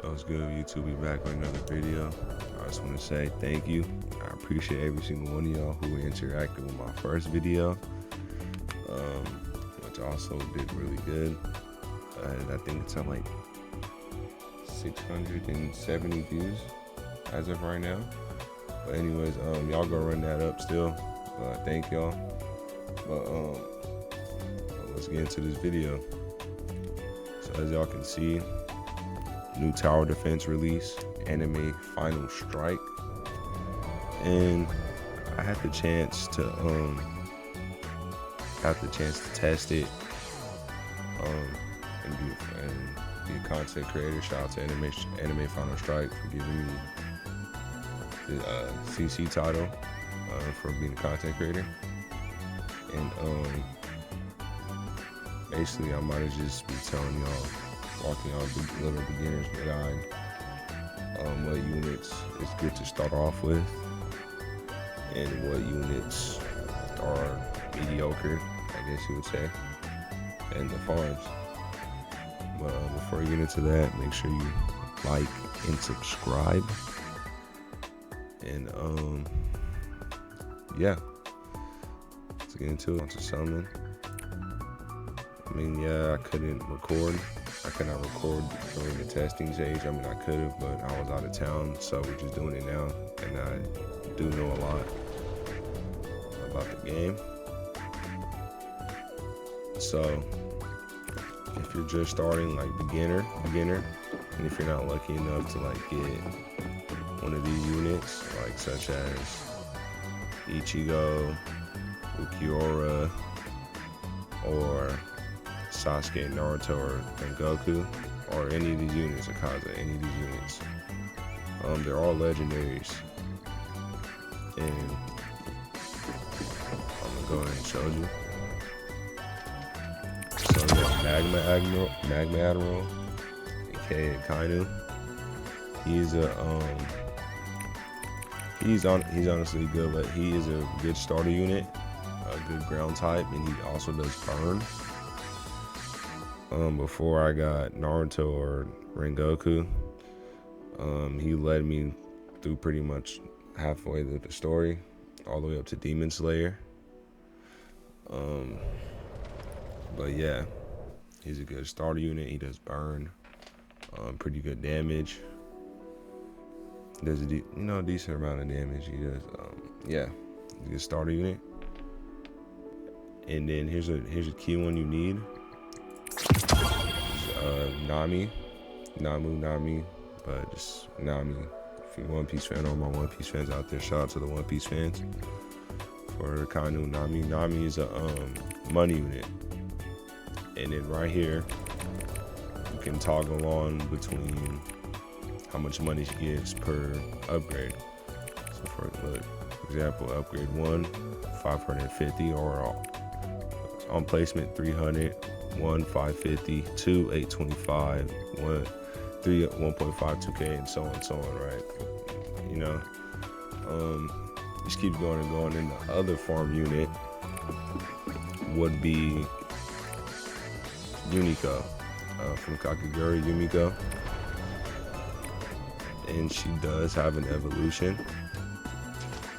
Yo, what's good, YouTube? We back with another video. I just want to say thank you. I appreciate every single one of y'all who interacted with my first video, which also did really good. I think it's at like 670 views as of right now. But anyways, y'all go run that up still. Thank y'all. But let's get into this video. So as y'all can see, new tower defense release, anime Final Strike, and I had the chance to test it and be a content creator. Shout out to anime Final Strike for giving me the CC title for being a content creator. And basically I might just be telling y'all, walking y'all little beginner's guide, what units is good to start off with and what units are mediocre, I guess you would say, and the farms. But before you get into that, make sure you like and subscribe. And yeah, let's get into it. To summon. I mean, yeah, I couldn't record. I could not record during the testing stage. I mean, I could have, but I was out of town, so we're just doing it now. And I do know a lot about the game. So if you're just starting, like beginner, and if you're not lucky enough to like get one of these units, like such as Ichigo, Ukiura, or Sasuke, Naruto, or Goku, or any of these units, Akaza, any of these units, they're all legendaries. And I'm gonna go ahead and show you. So we have Magma Admiral, aka Kainu. He's honestly good, but he is a good starter unit, a good ground type, and he also does burn. Before I got Naruto or Rengoku, he led me through pretty much halfway through the story, all the way up to Demon Slayer. But yeah, he's a good starter unit. He does burn, pretty good damage. Does a decent amount of damage. He does, yeah, he's a good starter unit. And then here's a key one you need. Nami, but just Nami. If you're a One Piece fan, all my One Piece fans out there, shout out to the One Piece fans for Kainu. Nami is a money unit, and then right here you can toggle on between how much money she gives per upgrade. So for example, upgrade 1, 550, or on placement 300. 1, 550, 2, 825, 3, 1.52K, and so on, right? You know, just keeps going and going. And the other farm unit would be Yumiko, from Kakegurui Yumiko, and she does have an evolution.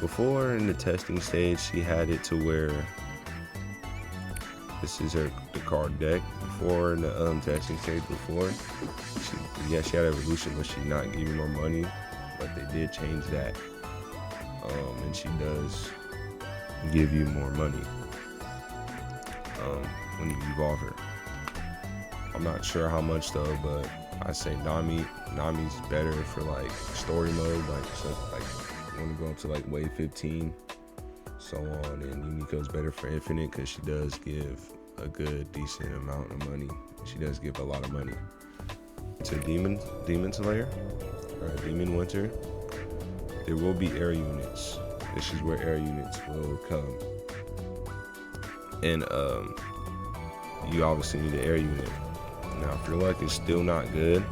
Before, in the testing stage, she had it to where this is the card deck. Before, in the testing stage before, she had evolution, but she's not giving more money. But they did change that, and she does give you more money when you evolve her. I'm not sure how much though, but I say Nami's better for like story mode, like when we go up to like wave 15. So on, and Yumiko's better for infinite because she does give a good decent amount of money. She does give a lot of money. To Demon Slayer or Demon Winter, there will be air units. This is where air units will come, and you obviously need an air unit. Now, if your luck is still not good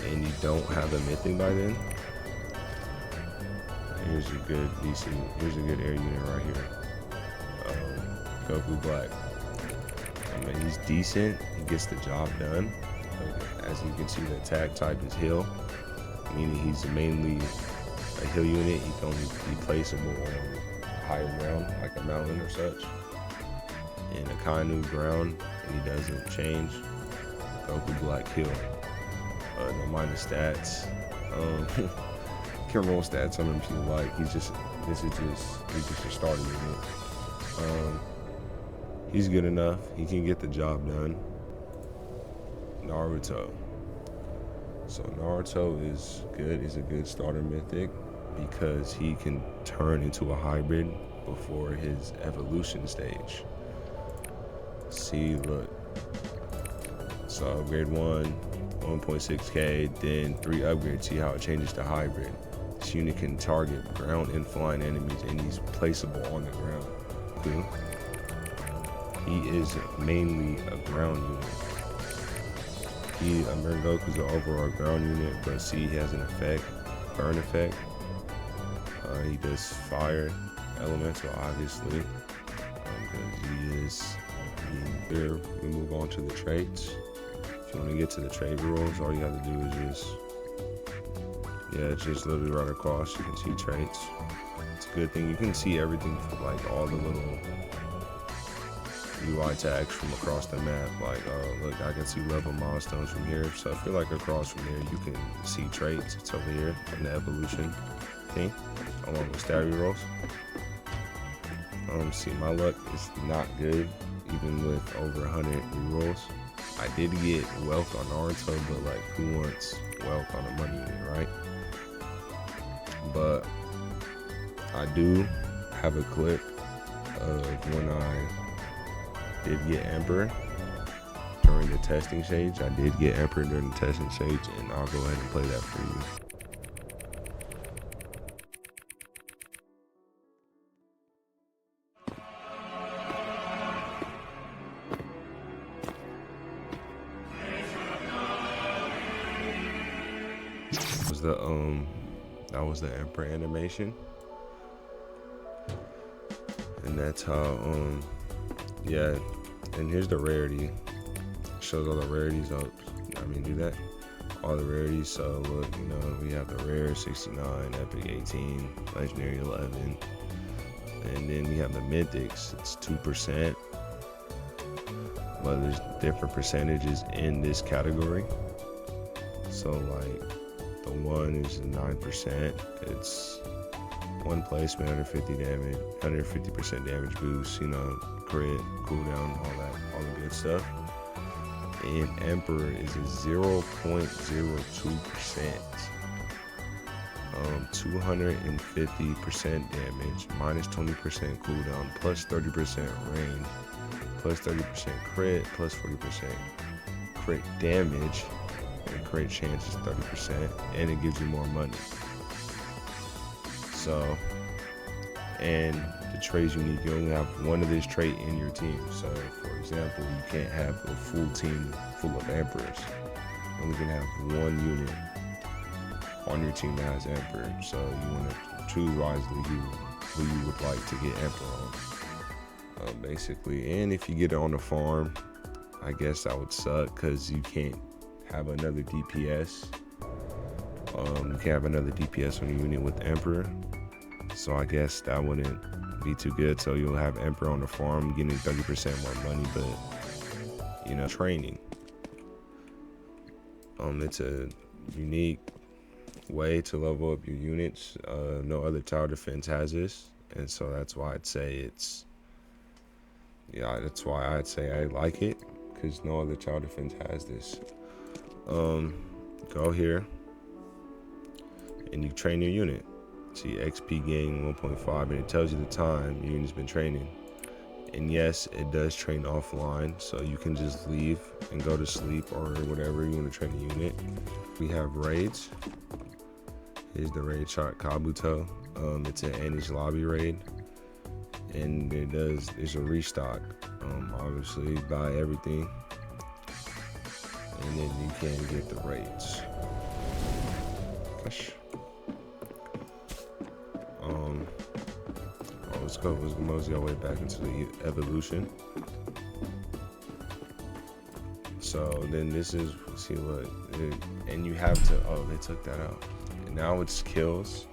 and you don't have a mythic by then, here's a good air unit right here. Goku Black. I mean, he's decent. He gets the job done. As you can see, the attack type is heal, meaning he's mainly a heal unit. He can only be placeable on higher ground, like a mountain or such. In a Kainu ground, and he doesn't change. Goku Black heal. No minus stats. Can roll stats on him if you like. He's just a starter unit. He's good enough. He can get the job done. Naruto. So Naruto is good. He's a good starter mythic because he can turn into a hybrid before his evolution stage. See, look. So upgrade 1.6k, then 3 upgrades. See how it changes to hybrid. This unit can target ground and flying enemies, and he's placeable on the ground. Cool. He is mainly a ground unit. Goku's an overall ground unit, but see, he has an effect, burn effect. He does fire, elemental, obviously, because he is. Here we move on to the traits. If you want to get to the trait rules, all you have to do is just literally run across. You can see traits. It's a good thing. You can see everything from like all the little UI tags from across the map. Like, look, I can see level milestones from here. So I feel like across from there, you can see traits. It's over here in the evolution thing, along with stat rolls. See, my luck is not good, even with over 100 rerolls. I did get wealth on Naruto, but like, who wants wealth on a money unit, right? But I do have a clip of when I did get Emperor during the testing stage. I did get Emperor during the testing stage, and I'll go ahead and play that for you. That was the Emperor animation, and that's how yeah. And here's the rarity. It shows all the rarities up. Do that. All the rarities. So look, we have the rare 69, epic 18, legendary 11, and then we have the mythics. It's 2%, but there's different percentages in this category. So like, the 1 is 9%. It's 1 placement, 150 damage, 150% damage boost, crit, cooldown, all the good stuff. And Emperor is a 0.02%. 250% damage, minus 20% cooldown, plus 30% range, plus 30% crit, plus 40% crit damage. And crit chance is 30%, and it gives you more money. So, and the trait's unique. You only have one of this trait in your team. So, for example, you can't have a full team full of Emperors. You only can have one unit on your team that has Emperor. So you want to choose wisely who you would like to get Emperor on, basically. And if you get it on the farm, I guess that would suck because you can't have another DPS. You can't have another DPS on your unit with Emperor. So I guess that wouldn't be too good. So you'll have Emperor on the farm getting 30% more money, but training. It's a unique way to level up your units. No other tower defense has this, and so that's why I'd say that's why I'd say I like it, because no other tower defense has this. Go here and you train your unit. See, XP gain 1.5, and it tells you the time your unit's been training. And yes, it does train offline, so you can just leave and go to sleep or whatever you want to train the unit. We have raids. Here's the raid chart, Kabuto. It's an Anish lobby raid, and there's a restock. Obviously, buy everything, and then you can get the raids. Let's mosey our way back into the evolution. So then this is, see what, and you have to, oh, they took that out. And now it's kills.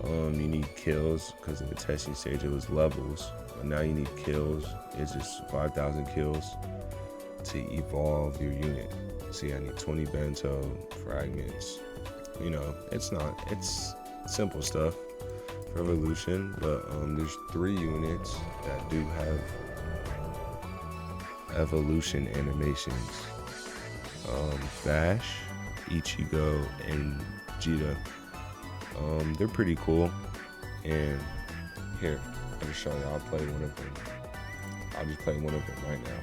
You need kills because in the testing stage it was levels, but now you need kills. It's just 5,000 kills to evolve your unit. See, I need 20 bento fragments. You know, it's simple stuff for evolution, but there's 3 units that do have evolution animations. Bash, Ichigo, and Jita. They're pretty cool. And here, I'll just show you. I'll play one of them. I'll just play one of them right now.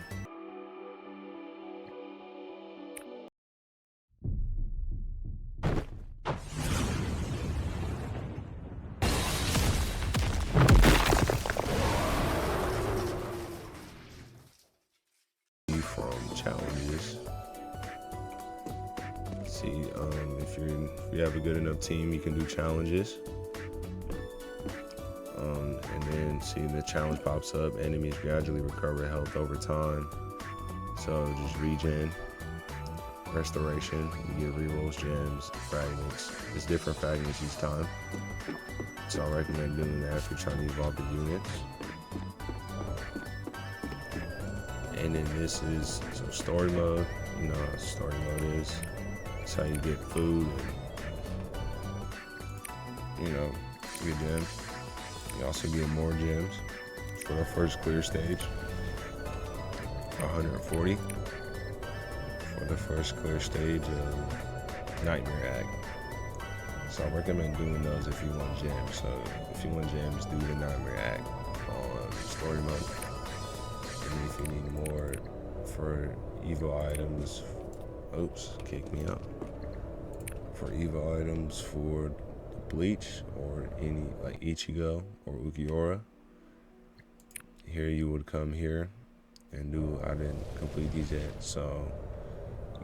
From challenges. See, if you have a good enough team, you can do challenges. And then see the challenge pops up. Enemies gradually recover health over time. So just regen, restoration. You get rerolls, gems, fragments. It's different fragments each time. So I recommend doing that if you're trying to evolve the units. And then this is some story mode. You know how story mode is. It's how you get food and, you know, get gems. You also get more gems for the first clear stage. 140 for the first clear stage of Nightmare Act. So I recommend doing those if you want gems. So if you want gems, do the Nightmare Act on story mode. And if you need more for evil items, oops, kick me out. For evil items for Bleach or any like Ichigo or Ukiura, here you would come here and do, I didn't complete these yet, so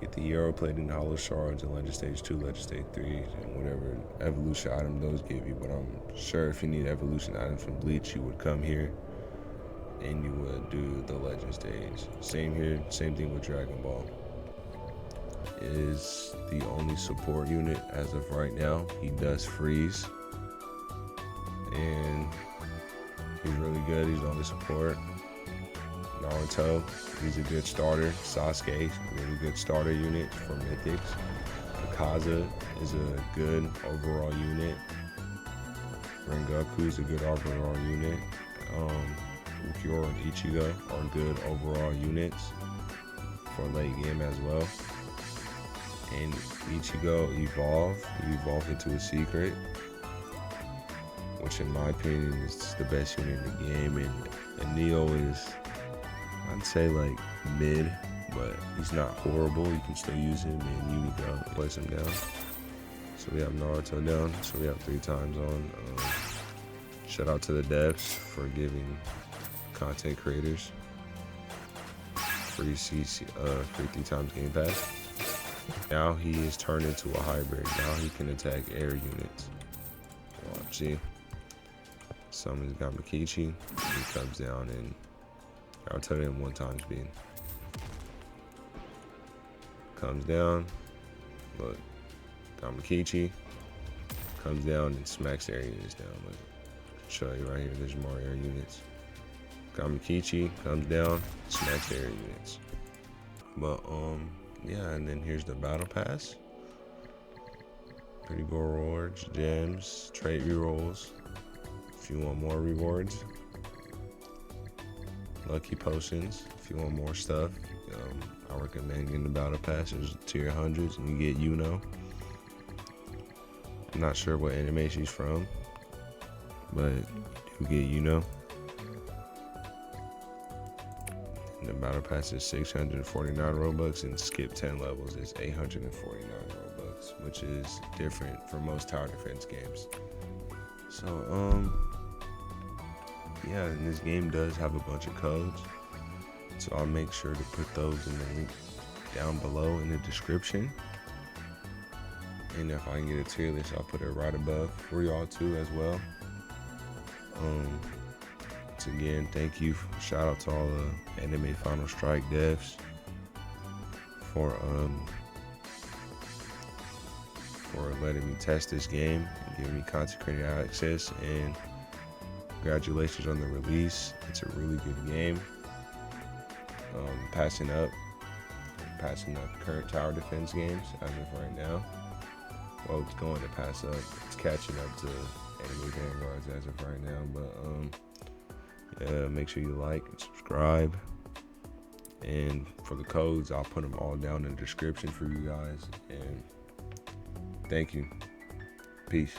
get the Euro Plate and Hollow Shards and Legend Stage 2, Legend Stage 3, and whatever evolution item those give you. But I'm sure if you need evolution items from Bleach, you would come here and you would do the Legend Stage. Same here, same thing with Dragon Ball. Is the only support unit as of right now. He does freeze, and he's really good. He's the only support. Naruto, he's a good starter. Sasuke, really good starter unit for mythics. Akaza is a good overall unit. Rengoku is a good overall unit. Ukiura and Ichigo are good overall units for late game as well. And Ichigo you evolve into a secret, which in my opinion is the best unit in the game. And Neo is, I'd say like mid, but he's not horrible. You can still use him, and Unico place him down. So we have Naruto down, so we have 3 times on. Shout out to the devs for giving content creators free CC, free 3 times Game Pass. Now he is turned into a hybrid. Now he can attack air units. Watch, see. Summons Gamakichi. He comes down and I'll tell him 1 time speed. Comes down. Look. Gamakichi comes down and smacks air units down. Look. Show you right here. There's more air units. Gamakichi comes down, smacks air units. But yeah, and then here's the battle pass. Pretty good rewards, gems, trait rerolls. If you want more rewards, lucky potions. If you want more stuff, I recommend getting the battle pass. There's tier 100s, and you get Yuno. I'm not sure what anime she's from, but you get Yuno. The battle pass is 649 Robux, and skip 10 levels is 849 Robux, which is different for most tower defense games. So, yeah, and this game does have a bunch of codes, so I'll make sure to put those in the link down below in the description. And if I can get a tier list, I'll put it right above for y'all too as well. Once again, thank you. Shout out to all the Anime Final Strike devs. for letting me test this game and giving me content creator access, and congratulations on the release. It's a really good game. Passing up current tower defense games as of right now. Well, it's going to pass up. It's catching up to enemy vanguards as of right now. But yeah, make sure you like and subscribe. And for the codes, I'll put them all down in the description for you guys. And thank you. Peace.